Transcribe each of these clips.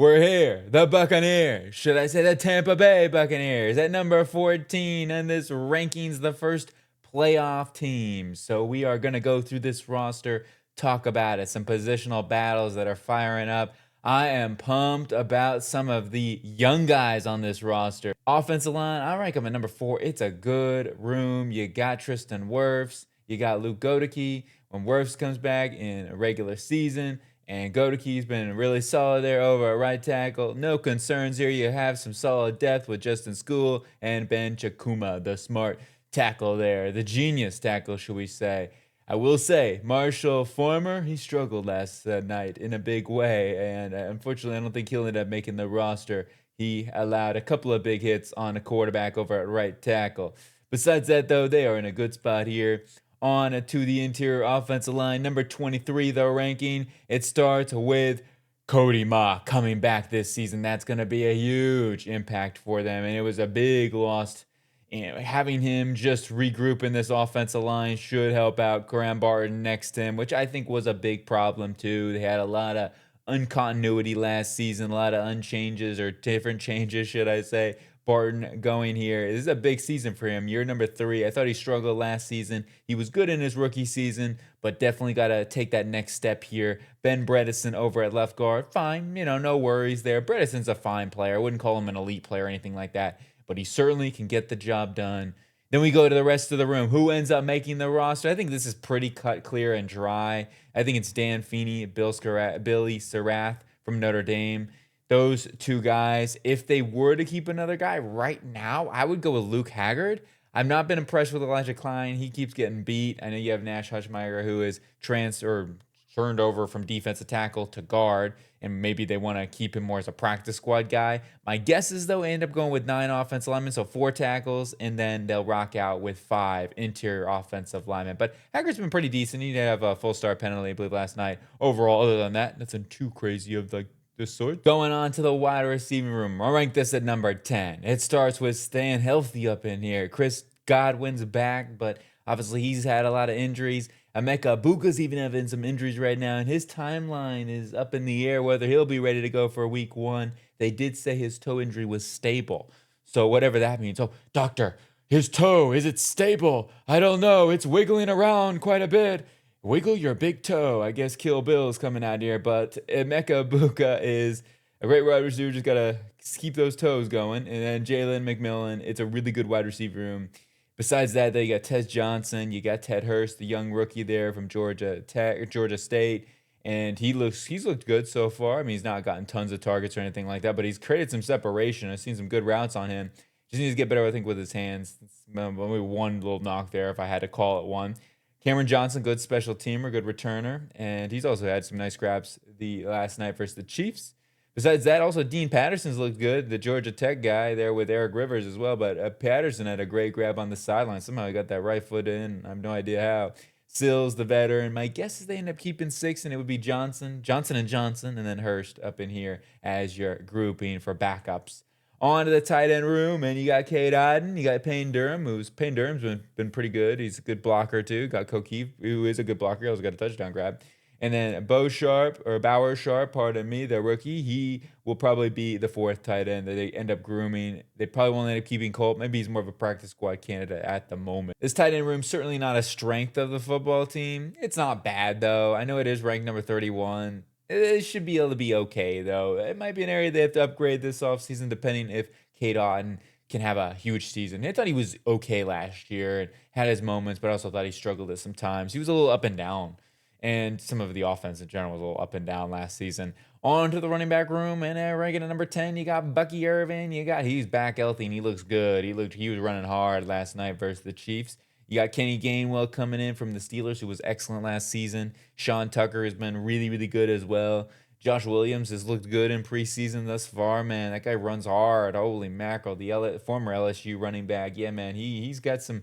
We're here, the Buccaneers. Should I say the Tampa Bay Buccaneers at number 14 in this rankings, the first playoff team. So we are going to go through this roster, talk about it, some positional battles that are firing up. I am pumped about some of the young guys on this roster. Offensive line, I rank them at number 4. It's a good room. You got Tristan Wirfs. You got Luke Godeke. When Wirfs comes back in a regular season, and Godeke's been really solid there over at right tackle. No concerns here. You have some solid depth with Justin School and Ben Chakuma, the smart tackle there, the genius tackle, should we say. I will say, Marshall Former, he struggled last night in a big way, and unfortunately, I don't think he'll end up making the roster. He allowed a couple of big hits on a quarterback over at right tackle. Besides that, though, they are in a good spot here. On to the interior offensive line, number 23, the ranking. It starts with Cody Mauk coming back this season. That's going to be a huge impact for them, and it was a big loss. Having him just regroup in this offensive line should help out Graham Barton next to him, which I think was a big problem too. They had a lot of uncontinuity last season, a lot of unchanges or different changes, should I say. Barton going here. This is a big season for him. Year number 3. I thought he struggled last season. He was good in his rookie season, but definitely got to take that next step here. Ben Bredesen over at left guard. Fine. No worries there. Bredesen's a fine player. I wouldn't call him an elite player or anything like that, but he certainly can get the job done. Then we go to the rest of the room. Who ends up making the roster? I think this is pretty cut, clear, and dry. I think it's Dan Feeney, Billy Sarath from Notre Dame. Those two guys, if they were to keep another guy right now, I would go with Luke Haggard. I've not been impressed with Elijah Klein. He keeps getting beat. I know you have Nash Hutchmeyer, who is turned over from defensive tackle to guard, and maybe they want to keep him more as a practice squad guy. My guess is they'll end up going with 9 offensive linemen, so 4 tackles, and then they'll rock out with 5 interior offensive linemen. But Haggard's been pretty decent. He did have a full start penalty, I believe, last night. Overall, other than that, nothing too crazy of this sort. Going on to the wide receiving room, I rank this at number 10. It starts with staying healthy up in here. Chris Godwin's back, but obviously he's had a lot of injuries. Emeka Buka's even having some injuries right now, and his timeline is up in the air whether he'll be ready to go for week 1. They did say his toe injury was stable, so whatever that means. Oh, doctor, his toe, is it stable? I don't know. It's wiggling around quite a bit. Wiggle your big toe. I guess Kill Bill's coming out here, but Emeka Buka is a great wide receiver. Just got to keep those toes going. And then Jalen McMillan, it's a really good wide receiver room. Besides that, though, you got Tez Johnson. You got Ted Hurst, the young rookie there from Georgia State. And he's looked good so far. I mean, he's not gotten tons of targets or anything like that, but he's created some separation. I've seen some good routes on him. Just needs to get better, I think, with his hands. Only one little knock there if I had to call it one. Cameron Johnson, good special teamer, good returner, and he's also had some nice grabs the last night versus the Chiefs. Besides that, also Dean Patterson's looked good, the Georgia Tech guy there with Eric Rivers as well, but Patterson had a great grab on the sideline. Somehow he got that right foot in. I have no idea how. Sills, the veteran. My guess is they end up keeping 6, and it would be Johnson, and then Hurst up in here as your grouping for backups. On to the tight end room, and you got Cade Otton, you got Payne Durham, Payne Durham's been pretty good. He's a good blocker too. Got Kokeef, who is a good blocker. He also got a touchdown grab. And then Bower Sharp, pardon me, the rookie, he will probably be the 4th tight end that they end up grooming. They probably won't end up keeping Colt. Maybe he's more of a practice squad candidate at the moment. This tight end room certainly not a strength of the football team. It's not bad though. I know it is ranked number 31. It should be able to be okay, though. It might be an area they have to upgrade this offseason, depending if Cade Otton can have a huge season. I thought he was okay last year and had his moments, but I also thought he struggled at some times. He was a little up and down, and some of the offense in general was a little up and down last season. On to the running back room, and ranking at number 10, you got Bucky Irvin. He's back healthy, and he looks good. He was running hard last night versus the Chiefs. You got Kenny Gainwell coming in from the Steelers, who was excellent last season. Sean Tucker has been really, really good as well. Josh Williams has looked good in preseason thus far, man. That guy runs hard. Holy mackerel. The former LSU running back. Yeah, man, he's got some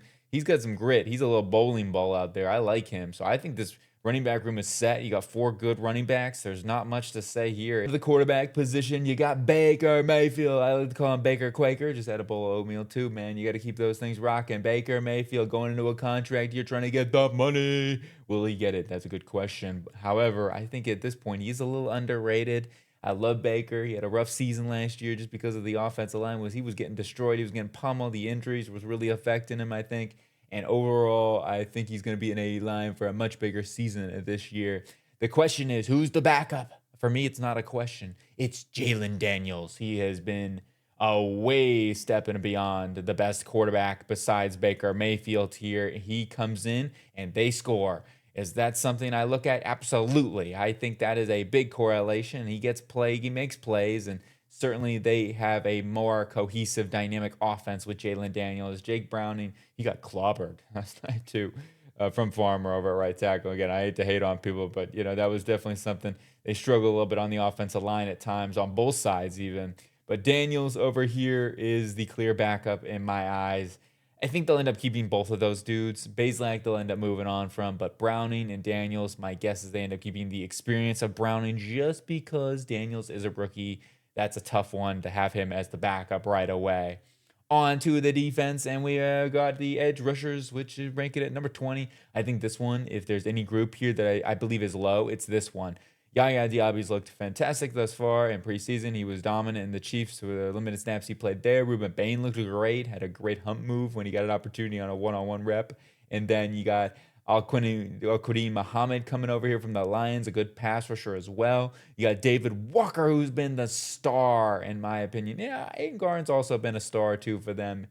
grit. He's a little bowling ball out there. I like him. So I think this running back room is set. You got 4 good running backs. There's not much to say here. The quarterback position, you got Baker Mayfield. I like to call him Baker Quaker. Just had a bowl of oatmeal too, man. You got to keep those things rocking. Baker Mayfield going into a contract. You're trying to get the money. Will he get it? That's a good question. However, I think at this point, he's a little underrated. I love Baker. He had a rough season last year just because of the offensive line. He was getting destroyed. He was getting pummeled. The injuries was really affecting him, I think. And overall, I think he's going to be in a line for a much bigger season this year. The question is, who's the backup? For me, it's not a question. It's Jalen Daniels. He has been a way stepping beyond the best quarterback besides Baker Mayfield here. He comes in and they score. Is that something I look at? Absolutely. I think that is a big correlation. He gets play, he makes plays, and certainly they have a more cohesive, dynamic offense with Jalen Daniels. Jake Browning, he got clobbered last night too from Farmer over at right tackle. Again, I hate to hate on people, but that was definitely something. They struggle a little bit on the offensive line at times, on both sides even. But Daniels over here is the clear backup in my eyes. I think they'll end up keeping both of those dudes. Bazelak they'll end up moving on from, but Browning and Daniels, my guess is they end up keeping the experience of Browning just because Daniels is a rookie. That's a tough one to have him as the backup right away. On to the defense, and we got the edge rushers, which is ranked at number 20. I think this one, if there's any group here that I believe is low, it's this one. Yaya Diaby's looked fantastic thus far in preseason. He was dominant in the Chiefs with the limited snaps he played there. Ruben Bain looked great, had a great hump move when he got an opportunity on a one-on-one rep. And then you got Al-Quadin Muhammad coming over here from the Lions, a good pass rusher as well. You got David Walker, who's been the star, in my opinion. Yeah, Aiden Garne's also been a star, too, for them.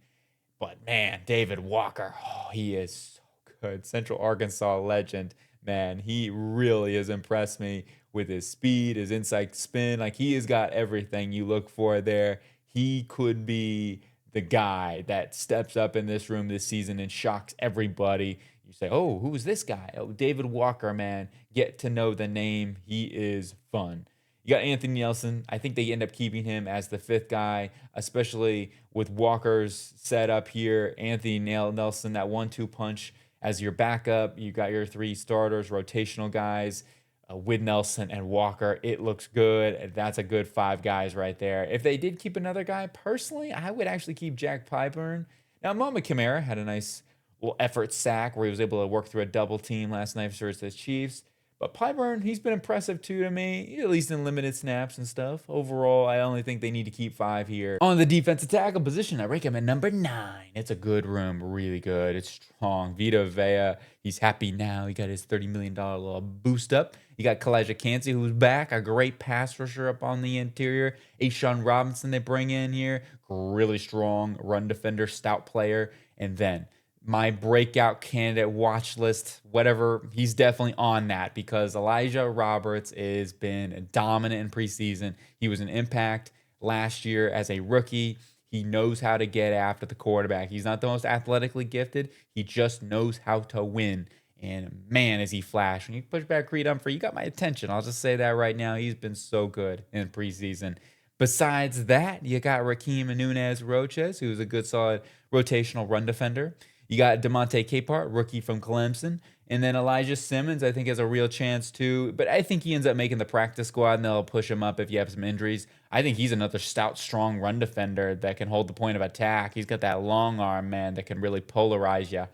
But, man, David Walker, he is so good. Central Arkansas legend, man. He really has impressed me with his speed, his inside spin. Like, he has got everything you look for there. He could be the guy that steps up in this room this season and shocks everybody. You say, oh, who's this guy? Oh, David Walker, man. Get to know the name. He is fun. You got Anthony Nelson. I think they end up keeping him as the fifth guy, especially with Walker's setup here. Anthony Nelson, that 1-2 punch as your backup. You got your three starters, rotational guys. With Nelson and Walker, it looks good. That's a good five guys right there. If they did keep another guy, personally, I would actually keep Jack Pyburn. Now, Mama Kamara had a nice little effort sack where he was able to work through a double team last night versus the Chiefs. But Pyburn, he's been impressive too to me, at least in limited snaps and stuff. Overall, I only think they need to keep 5 here. On the defensive tackle position, I rank him at number 9. It's a good room, really good. It's strong. Vita Vea, he's happy now. He got his $30 million little boost up. You got Kalijah Kancey, who's back, a great pass rusher up on the interior. Ashawn Robinson they bring in here, really strong run defender, stout player. And then my breakout candidate watch list, whatever, he's definitely on that because Elijah Roberts has been dominant in preseason. He was an impact last year as a rookie. He knows how to get after the quarterback. He's not the most athletically gifted. He just knows how to win. And man, is he flash. When you push back Creed Humphrey, you got my attention. I'll just say that right now. He's been so good in preseason. Besides that, you got Raheem Nunez-Roches, who's a good, solid rotational run defender. You got DeMonte Capehart, rookie from Clemson. And then Elijah Simmons, I think, has a real chance too. But I think he ends up making the practice squad, and they'll push him up if you have some injuries. I think he's another stout, strong run defender that can hold the point of attack. He's got that long arm, man, that can really polarize you.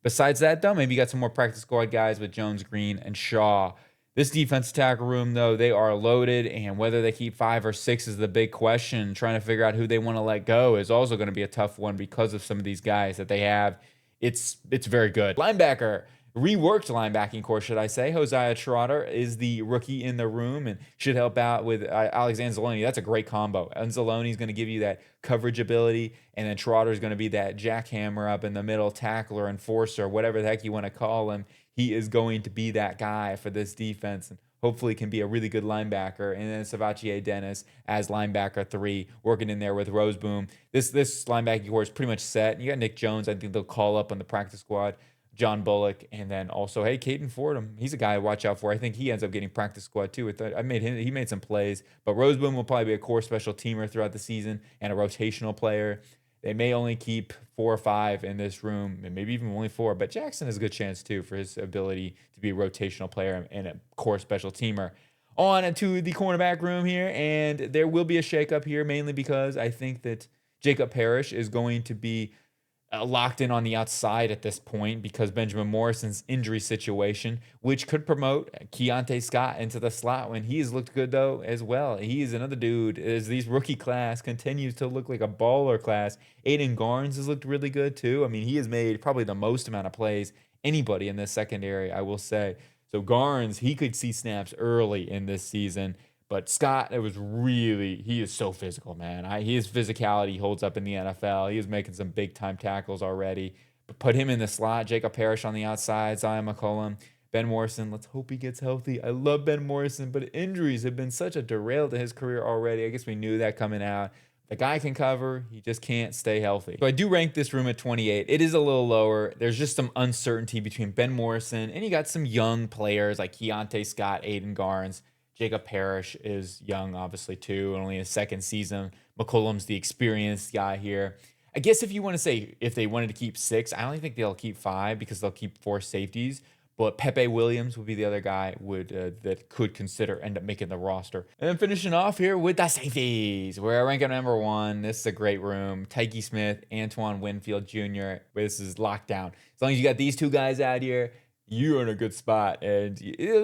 Besides that, though, maybe you got some more practice squad guys with Jones, Green, and Shaw. This defensive tackle room, though, they are loaded, and whether they keep 5 or 6 is the big question. Trying to figure out who they want to let go is also going to be a tough one because of some of these guys that they have. It's very good. Linebacker, reworked linebacking core, should I say. Hosea Trotter is the rookie in the room and should help out with Alex Anzalone. That's a great combo. Anzalone is going to give you that coverage ability, and then Trotter is going to be that jackhammer up in the middle, tackler, enforcer, whatever the heck you want to call him. He is going to be that guy for this defense and hopefully can be a really good linebacker. And then Savachier Dennis as linebacker 3, working in there with Roseboom. This linebacking core is pretty much set. You got Nick Jones. I think they'll call up on the practice squad. John Bullock, and then also, hey, Caden Fordham. He's a guy to watch out for. I think he ends up getting practice squad too. He made some plays, but Roseboom will probably be a core special teamer throughout the season and a rotational player. They may only keep 4 or 5 in this room, and maybe even only 4, but Jackson has a good chance too for his ability to be a rotational player and a core special teamer. On to the cornerback room here, and there will be a shakeup here, mainly because I think that Jacob Parrish is going to be locked in on the outside at this point because Benjamin Morrison's injury situation, which could promote Keontae Scott into the slot when he's looked good though as well. He is another dude as these rookie class continues to look like a baller class. Aiden Garnes has looked really good too. I mean, he has made probably the most amount of plays anybody in this secondary, I will say. So Garnes, he could see snaps early in this season. But Scott, he is so physical, man. His physicality holds up in the NFL. He is making some big time tackles already. But put him in the slot. Jacob Parrish on the outside. Zion McCollum. Ben Morrison. Let's hope he gets healthy. I love Ben Morrison, but injuries have been such a derail to his career already. I guess we knew that coming out. The guy can cover. He just can't stay healthy. So I do rank this room at 28. It is a little lower. There's just some uncertainty between Ben Morrison and you got some young players like Keontae Scott, Aiden Garnes. Jacob Parrish is young, obviously, too, and only his second season. McCollum's the experienced guy here. I guess if you want to say if they wanted to keep 6, I only think they'll keep 5 because they'll keep 4 safeties. But Pepe Williams would be the other guy that could consider end up making the roster. And then finishing off here with the safeties, where I rank at number 1. This is a great room. Tyke Smith, Antoine Winfield Jr. This is locked down. As long as you got these 2 guys out here, you're in a good spot. And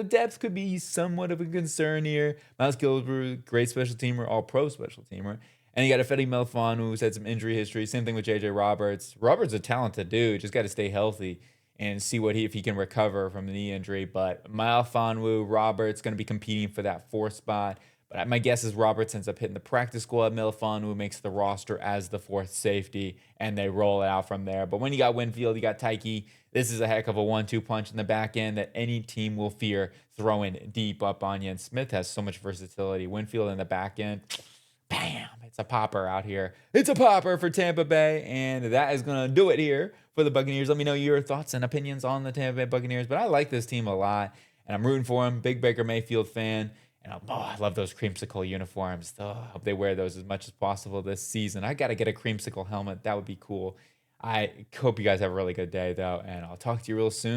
depth could be somewhat of a concern here. Miles Gilbert, great special teamer, all-pro special teamer. And you got Fede Melifonwu, who's had some injury history. Same thing with J.J. Roberts. Roberts is a talented dude. Just got to stay healthy and see if he can recover from the knee injury. But Melifonwu, Roberts going to be competing for that 4th spot. But my guess is Roberts ends up hitting the practice squad. Melifonwu makes the roster as the 4th safety, and they roll it out from there. But when you got Winfield, you got Tyke. This is a heck of a 1-2 punch in the back end that any team will fear throwing deep up on you. And Smith has so much versatility. Winfield in the back end, bam, it's a popper out here. It's a popper for Tampa Bay, and that is going to do it here for the Buccaneers. Let me know your thoughts and opinions on the Tampa Bay Buccaneers, but I like this team a lot, and I'm rooting for them. Big Baker Mayfield fan. And I love those creamsicle uniforms. I hope they wear those as much as possible this season. I got to get a creamsicle helmet. That would be cool. I hope you guys have a really good day, though, and I'll talk to you real soon.